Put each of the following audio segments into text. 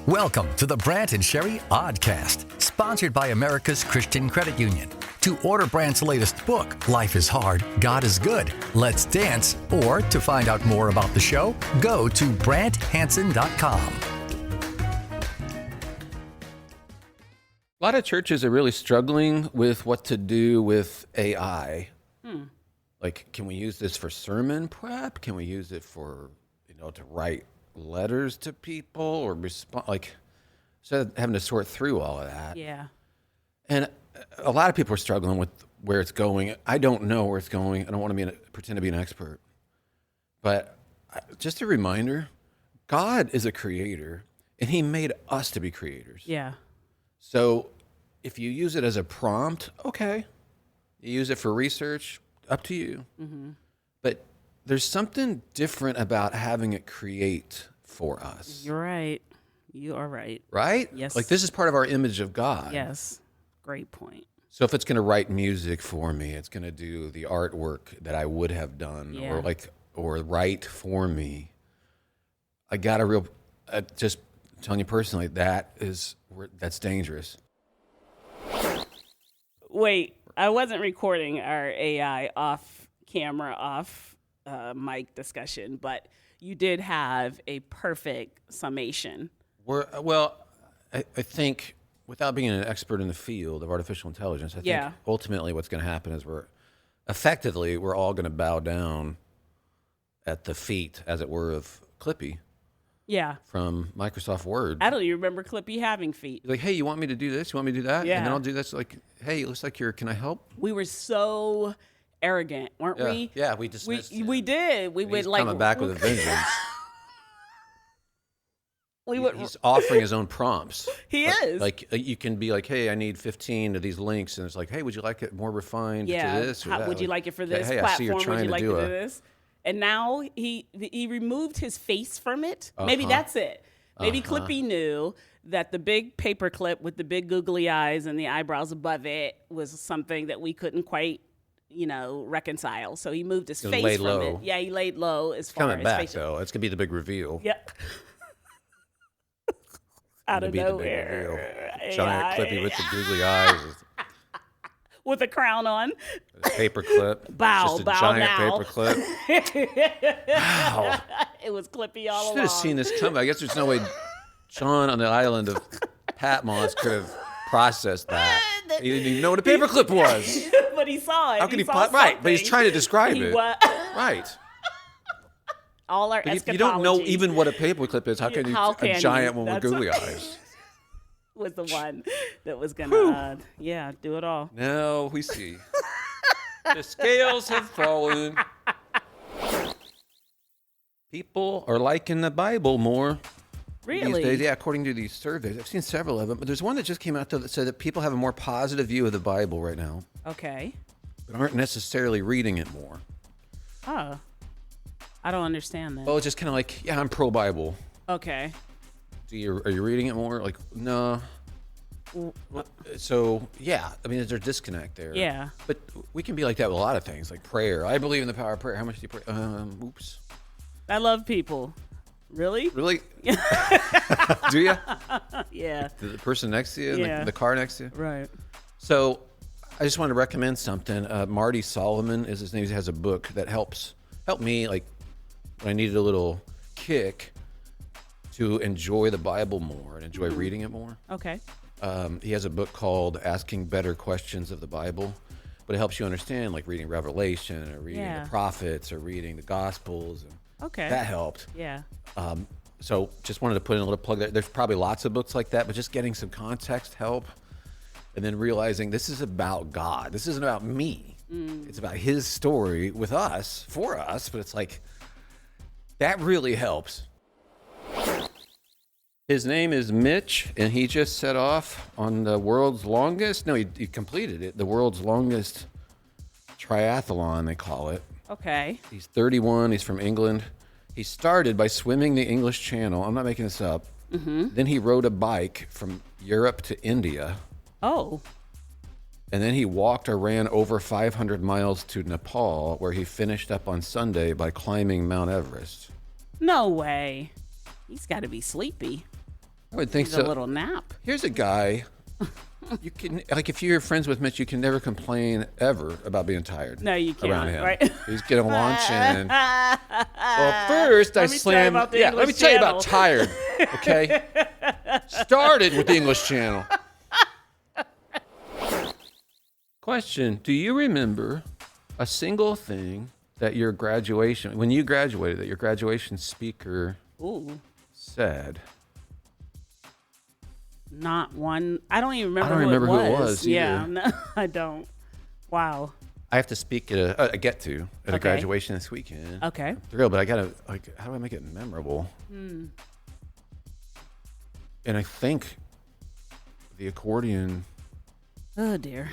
Welcome to the Brant and Sherry Oddcast, sponsored by America's Christian Credit Union. To order Brant's latest book, Life is Hard, God is Good, Let's Dance, or to find out more about the show, go to BrantHansen.com. A lot of churches are really struggling with what to do with AI. Like, can we use this for sermon prep? Can we use it for, to write letters to people or respond? Like, instead of having to sort through all of that. Yeah. And a lot of people are struggling with where it's going. I don't know where it's going. I don't want to pretend to be an expert. But just a reminder, God is a creator, and he made us to be creators. Yeah. So if you use it as a prompt, okay. You use it for research, up to you. Mm-hmm. But there's something different about having it create for us. You're right. You are right. Right? Yes. Like, this is part of our image of God. Yes. Great point. So if it's going to write music for me, it's going to do the artwork that I would have done, or write for me. I got a just telling you personally, that's dangerous. Wait, I wasn't recording our AI off camera, off mic discussion, but you did have a perfect summation. I think, without being an expert in the field of artificial intelligence, I think ultimately what's going to happen is we're all going to bow down at the feet, as it were, of Clippy. Yeah. From Microsoft Word. I don't even remember Clippy having feet. Like, hey, you want me to do this? You want me to do that? Yeah. And then I'll do this. Like, hey, it looks like can I help? We were so arrogant, weren't we? Yeah, we dismissed him. We did. We would He's coming back with a vengeance. He's offering his own prompts. He is. Like, you can be like, hey, I need 15 of these links. And it's like, hey, would you like it more refined to this or that? Would you like it for this hey, platform? I see you're trying would you to like do to do this? And now he removed his face from it. Maybe that's it. Maybe Clippy knew that the big paper clip with the big googly eyes and the eyebrows above it was something that we couldn't quite, reconcile. So he moved his face from it. Yeah, he laid low as far as coming back, facial. though. It's going to be the big reveal. Yep. Out of nowhere. Giant Clippy with the googly eyes. With a crown on. A paper clip. Bow just a now. giant paper clip. Wow. It was Clippy all along. Should have seen this coming. I guess there's no way John on the island of Patmos could have processed that. He didn't even know what a paper clip was. But he saw it. How could he right, but he's trying to describe it. Right. All our eschatology. If you don't know even what a paper clip is, how can you a giant one with googly eyes? Was the one that was going to, do it all. Now we see. The scales have fallen. People are liking the Bible more. Really? These days. Yeah, according to these surveys. I've seen several of them, but there's one that just came out that said that people have a more positive view of the Bible right now. Okay. But aren't necessarily reading it more. Oh. I don't understand that. Well, it's just kind of like, I'm pro-Bible. Okay. Are you reading it more? Like, no. So, there's a disconnect there. Yeah. But we can be like that with a lot of things, like prayer. I believe in the power of prayer. How much do you pray? Oops. I love people. Really? Really? Do you? Yeah. The person next to you? Yeah. The car next to you? Right. So, I just wanted to recommend something. Marty Solomon is his name. He has a book that helped me, like, when I needed a little kick to enjoy the Bible more and enjoy reading it more. Okay. He has a book called Asking Better Questions of the Bible, but it helps you understand, like reading Revelation or reading the prophets or reading the Gospels. And okay. That helped. Yeah. So just wanted to put in a little plug there. There's probably lots of books like that, but just getting some context help. And then realizing this is about God. This isn't about me. It's about his story with us, for us, but it's like, that really helps. His name is Mitch, and he just set off on the world's longest, he completed it, the world's longest triathlon, they call it. Okay. He's 31, he's from England. He started by swimming the English Channel, I'm not making this up. Mm-hmm. Then he rode a bike from Europe to India. Oh. And then he walked or ran over 500 miles to Nepal, where he finished up on Sunday by climbing Mount Everest. No way. He's got to be sleepy. I would think Needs so. a little nap. Here's a guy. You can, like, if you're friends with Mitch, you can never complain ever about being tired. No, you can't. Around him. Right? He's getting lunch and. Well, first I slammed. Let me tell you about tired. Okay. Started with the English Channel. Question: do you remember a single thing that your graduation, when you graduated, that your graduation speaker said? Not one. I don't even remember. I don't remember who it was. Yeah, either. no, I don't. Wow. I have to speak at a graduation this weekend. Okay. I'm thrilled, but I gotta, like, how do I make it memorable? And I think the accordion Oh dear.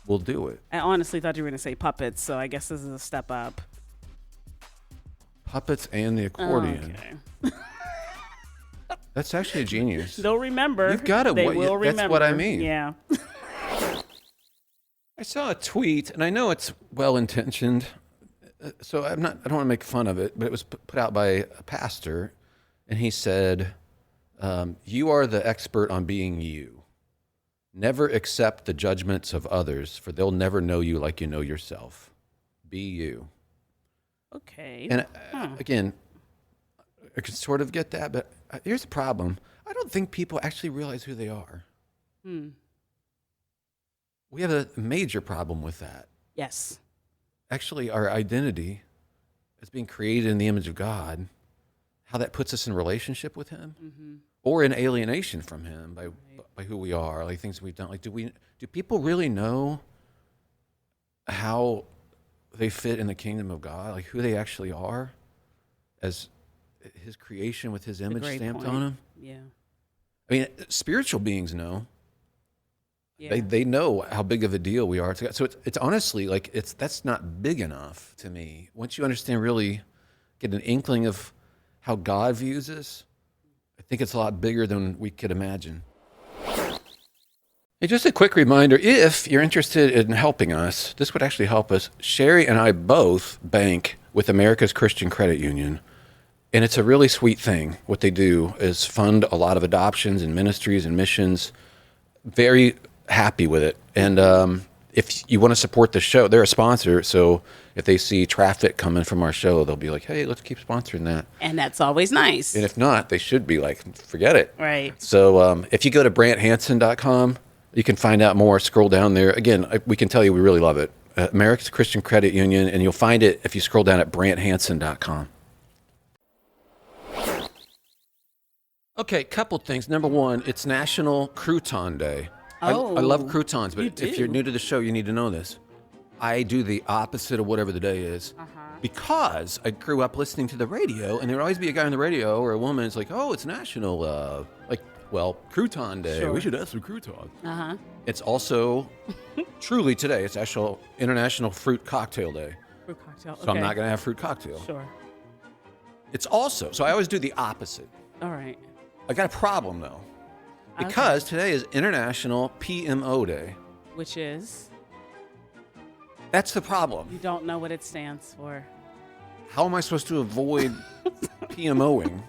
will do it. I honestly thought you were going to say puppets, so I guess this is a step up. Puppets and the accordion. Okay. That's actually a genius. They'll remember. You've got it. They will remember. That's what I mean. Yeah. I saw a tweet, and I know it's well-intentioned, so I don't want to make fun of it, but it was put out by a pastor, and he said, you are the expert on being you. Never accept the judgments of others, for they'll never know you like you know yourself. Be you. Okay. And again, I can sort of get that, but here's the problem. I don't think people actually realize who they are. We have a major problem with that. Yes. Actually, our identity as being created in the image of God, how that puts us in relationship with him or in alienation from him by who we are, like things we've done. Like, do people really know how they fit in the kingdom of God, like who they actually are as his creation with his image stamped on him? Yeah. I mean, spiritual beings know. Yeah. They know how big of a deal we are to God. So it's honestly like that's not big enough to me. Once you understand, really get an inkling of how God views us, I think it's a lot bigger than we could imagine. Hey, just a quick reminder, if you're interested in helping us, this would actually help us. Sherry and I both bank with America's Christian Credit Union, and it's a really sweet thing. What they do is fund a lot of adoptions and ministries and missions. Very happy with it. And if you want to support the show, they're a sponsor, so if they see traffic coming from our show, they'll be like, hey, let's keep sponsoring that. And that's always nice. And if not, they should be like, forget it. Right. So if you go to branthansen.com, you can find out more. Scroll down there. Again, we can tell you we really love it. America's Christian Credit Union, and you'll find it if you scroll down at branthansen.com. Okay, couple things. Number one, it's National Crouton Day. I love croutons, but if you're new to the show, you need to know this. I do the opposite of whatever the day is because I grew up listening to the radio, and there would always be a guy on the radio or a woman. It's like, oh, it's National, Crouton Day. Sure. We should have some croutons. It's also, truly today, it's actual International Fruit Cocktail Day. Fruit cocktail. So I'm not going to have fruit cocktail. Sure. It's also, so I always do the opposite. All right. I got a problem, though. Because today is International PMO Day. Which is? That's the problem. You don't know what it stands for. How am I supposed to avoid PMOing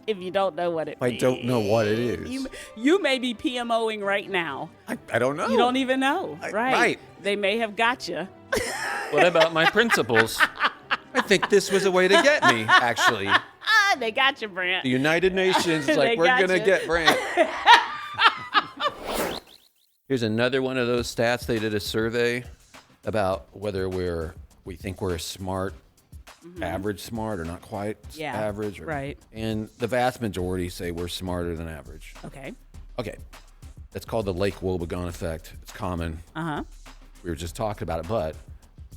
If you don't know what it if I don't know what it is? You may be PMOing right now. I don't know. You don't even know. Right. They may have got you. What about my principles? I think this was a way to get me, actually. They got you, Brant. The United Nations is like, They we're got going to you. get Brant. Here's another one of those stats. They did a survey about whether we think we're smart, average smart, or not quite average. Right. And the vast majority say we're smarter than average. Okay. Okay. That's called the Lake Wobegon effect. It's common. We were just talking about it, but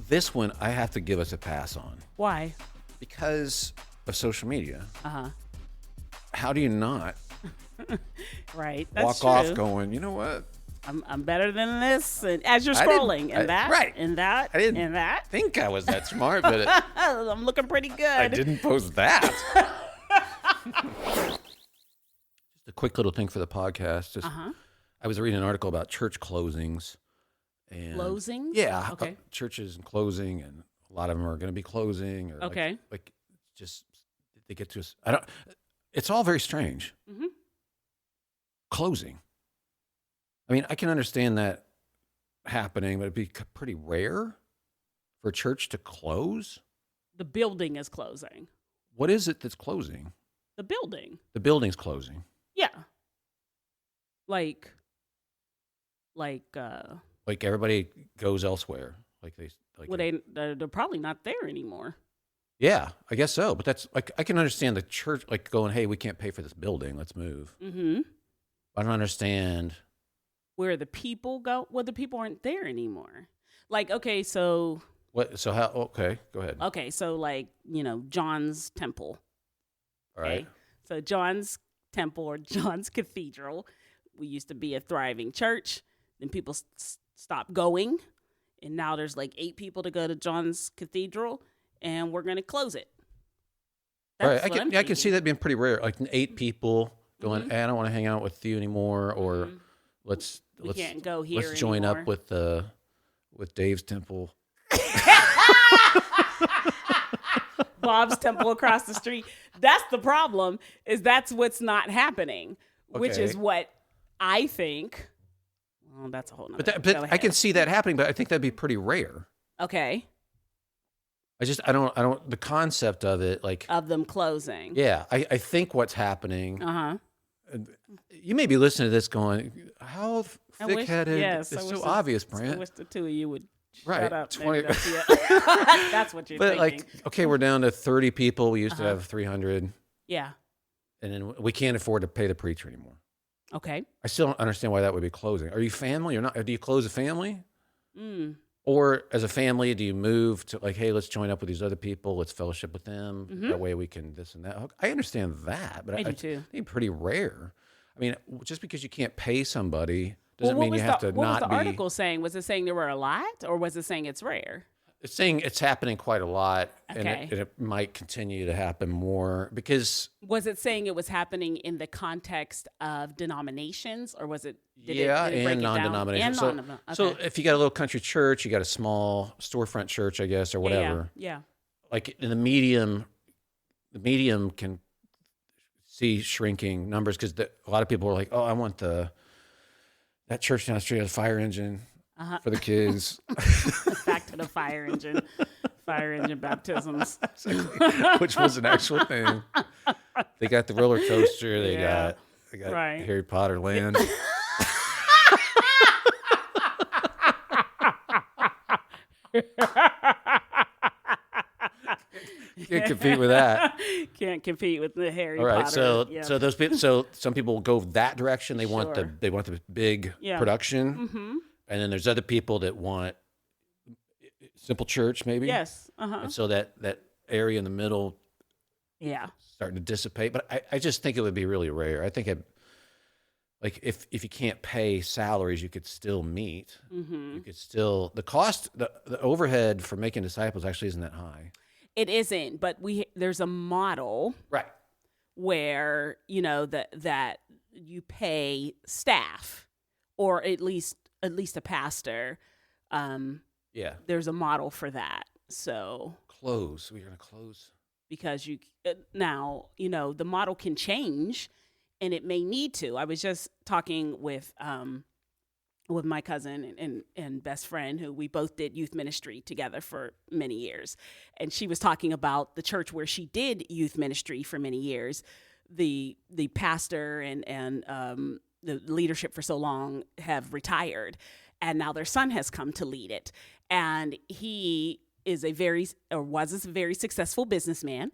this one I have to give us a pass on. Why? Because of social media. How do you not Right. That's walk true. off going, you know what? I'm better than this. And as you're scrolling, and that, right. and that, I didn't and that. think I was that smart, but I'm looking pretty good. I didn't post that. Just a quick little thing for the podcast. I was reading an article about church closings. And Closings? Yeah. Okay. Churches and closing, and a lot of them are going to be closing. Or Okay. Like just they get to us. It's all very strange. closing. I mean, I can understand that happening, but it'd be pretty rare for a church to close. The building is closing. What is it that's closing? The building. The building's closing. Yeah. Like everybody goes elsewhere. They're probably not there anymore. Yeah, I guess so. But that's like, I can understand the church like going, hey, we can't pay for this building. Let's move. Mm-hmm. I don't understand where the people go. Well, the people aren't there anymore. Like, okay, so what? So how? Okay, go ahead. Okay, so like, John's Temple. All right. Okay? So John's Temple or John's Cathedral, we used to be a thriving church. Then people stopped going, and now there's like 8 people to go to John's Cathedral, and we're going to close it. That's right. I can see that being pretty rare. Like 8 people going, hey, I don't want to hang out with you anymore, or let's can't go here let's join anymore. up with Dave's temple. Bob's Temple across the street. That's the problem, is that's what's not happening, which is what I think. Well, that's a whole nother. But I can see that happening, but I think that'd be pretty rare. Okay. I don't, the concept of it, like. Of them closing. Yeah. I think what's happening. Uh-huh. You may be listening to this going, how thick-headed. Yes. It's so obvious, Brant. I wish the two of you would right. shut up. 20. That's what you're but thinking. Like, okay, we're down to 30 people. We used to have 300. Yeah. And then we can't afford to pay the preacher anymore. Okay. I still don't understand why that would be closing. Are you family or not? Do you close a family? Or as a family, do you move to like, hey, let's join up with these other people. Let's fellowship with them. That way we can this and that. I understand that, but I do too. think pretty rare. I mean, just because you can't pay somebody doesn't mean you have to not be. What was the article saying? Was it saying there were a lot, or was it saying it's rare? It's saying it's happening quite a lot, Okay. and it might continue to happen more because. Was it saying it was happening in the context of denominations, or was it? Did it break and it down? non-denominational. So if you got a little country church, you got a small storefront church, I guess, or whatever. Yeah. Like in the medium can see shrinking numbers because a lot of people are like, oh, I want that church down the street has a fire engine for the kids. Back to the fire engine baptisms. Which was an actual thing. They got the roller coaster. They got right. Harry Potter land. Can't compete with that. Can't compete with the Harry All right, Potter. so those people. So some people go that direction. They want the big production, and then there's other people that want simple church, maybe. Yes. And so that area in the middle, starting to dissipate. But I just think it would be really rare. I think like if you can't pay salaries, you could still meet. You could still the cost the overhead for making disciples actually isn't that high. It isn't, but there's a model Right. where that you pay staff, or at least a pastor. Yeah. There's a model for that. So Close. We're gonna close. because now the model can change, and it may need to. I was just talking with my cousin and best friend, who we both did youth ministry together for many years. And she was talking about the church where she did youth ministry for many years. The pastor and the leadership for so long have retired, and now their son has come to lead it. And he was a very successful businessman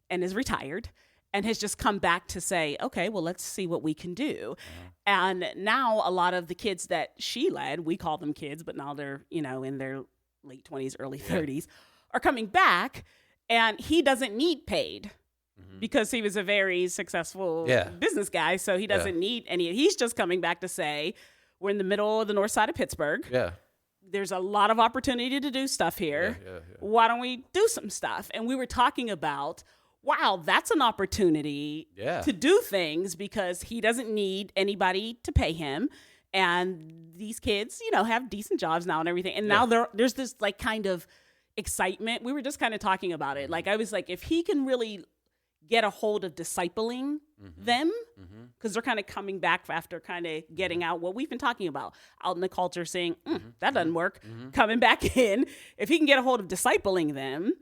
and is retired, and has just come back to say, okay, well, let's see what we can do. And now a lot of the kids that she led, we call them kids, but now they're, in their late 20s, early 30s, are coming back, and he doesn't need paid because he was a very successful business guy. So he doesn't need any. He's just coming back to say, we're in the middle of the north side of Pittsburgh. Yeah. There's a lot of opportunity to do stuff here. Yeah. Why don't we do some stuff? And we were talking about, wow, that's an opportunity to do things, because he doesn't need anybody to pay him. And these kids, have decent jobs now and everything. And now there's this like kind of excitement. We were just kind of talking about it. Like, I was like, if he can really get a hold of discipling them, because they're kind of coming back after kind of getting out what we've been talking about out in the culture, saying that doesn't work, coming back in. If he can get a hold of discipling them,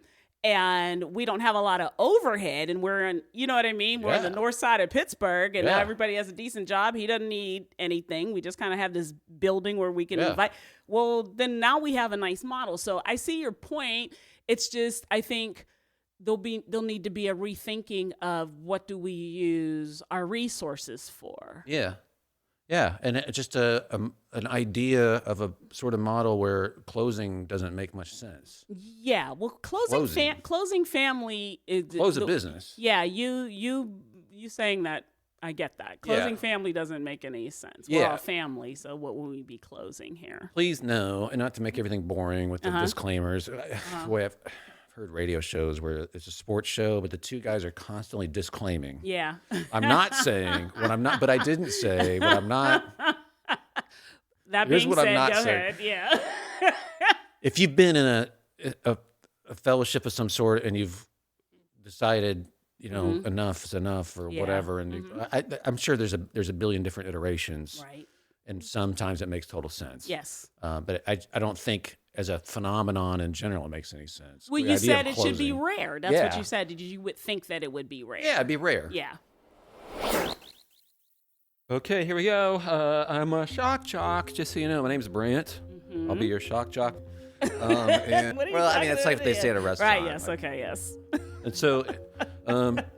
and we don't have a lot of overhead, and we're in, you know what I mean? We're on the north side of Pittsburgh, and now everybody has a decent job. He doesn't need anything. We just kind of have this building where we can invite. Well, then now we have a nice model. So I see your point. It's just, I think there'll need to be a rethinking of what do we use our resources for. Yeah. Yeah, and just an idea of a sort of model where closing doesn't make much sense. Yeah, well, closing family is close a business. Yeah, you saying that, I get that. Closing family doesn't make any sense. We're all family, so what will we be closing here? Please no, and not to make everything boring with the disclaimers. Boy, I've heard radio shows where it's a sports show, but the two guys are constantly disclaiming. Yeah. I'm not saying what I'm not, but I didn't say what I'm not. That Here's being what said, I'm not go saying. ahead. Yeah. If you've been in a fellowship of some sort and you've decided, enough is enough or whatever, and I'm sure there's a billion different iterations, Right. and sometimes it makes total sense. Yes. But I don't think as a phenomenon in general it makes any sense. Well, The you idea of said it should be closing. rare. That's what you said. Did you would think that it would be rare? Yeah, it'd be rare. Yeah. Okay, here we go. I'm a shock jock. Just so you know, my name's Brant. I'll be your shock jock. And, What are you well, I talking mean, it's like about? they say at a restaurant. Right. Yes. Okay. Yes. And so,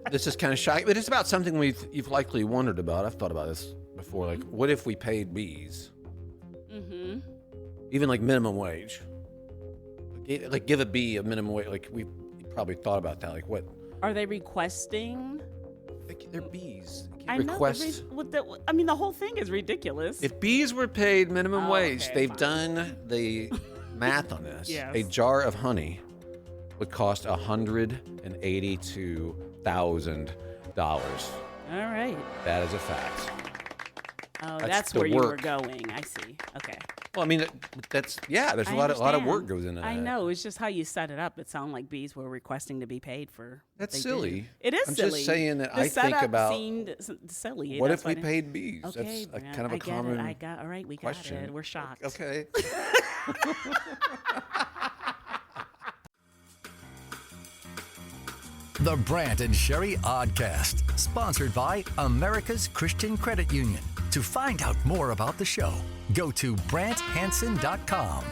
this is kind of shocking, but it's about something you've likely wondered about. I've thought about this before. Like, what if we paid bees? Even like minimum wage. Like, give a bee a minimum wage. Like, we probably thought about that. Like, what? Are they requesting? They're bees. They I can't know. request. The whole thing is ridiculous. If bees were paid minimum wage, okay, they've fine. done the math on this. Yes. A jar of honey would cost $182,000. All right. That is a fact. Oh, That's that's the where you were work. going. I see. Okay. Well, I mean, there's I a lot of understand. work goes into that. I know. It's just how you set it up. It sounded like bees were requesting to be paid for. what That's they silly. do. It is I'm silly. just saying that The I think setup about seemed silly. what That's if we why paid bees? Okay, That's Brant, kind of a I get common it. All right, we got question. it. We're shocked. Okay. The Brant and Sherry Oddcast, sponsored by America's Christian Credit Union. To find out more about the show, go to BrantHansen.com.